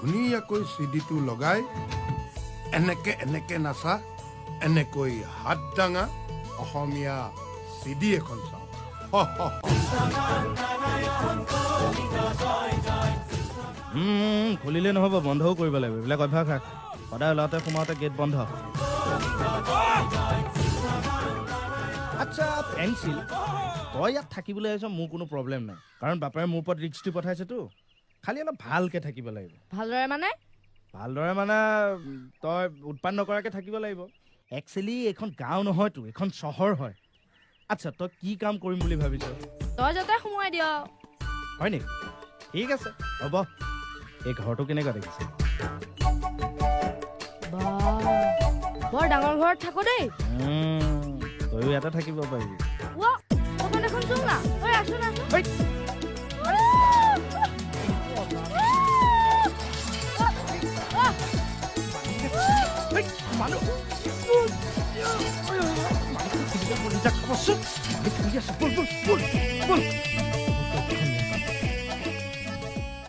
ধুনীয়াকৈ চিডিটো লগাই এনেকে এনেকে নাচা, এনেকৈ হাত দাঙা অসমীয়া চিডি এখন চাওঁ। খুলিলে নহ'ব, বন্ধও কৰিব লাগিব। এইবিলাক অভ্যাস ৰাখ, সদায় ওলাওঁতে সোমাওঁতে গেট বন্ধ। আচ্ছা পেঞ্চিল, তই ইয়াত থাকিবলৈ আহিছ, মোৰ কোনো প্ৰব্লেম নাই, কাৰণ বাপেৰে মোৰ ওপৰত ৰিক্স দি পঠাইছেতো। খালি অলপ ভালকৈ থাকিব লাগিব। ভালদৰে মানে তই উৎপাদ নকৰাকৈ থাকিব লাগিব। একচুৱেলি এইখন গাঁও নহয়তো, এইখন চহৰ হয়। আচ্ছা তই কি কাম কৰিম বুলি ভাবিছ? তই যাতে সোমোৱাই দিয়। হয় নেকি? ঠিক আছে, হ'ব। এই ঘৰটো কেনেকুৱা দেখিছে? বৰ ডাঙৰ ঘৰত থাকো দেই। তয়ো ইয়াতে থাকিব পাৰিবি। এখন চোন না, আছো না। মানুহ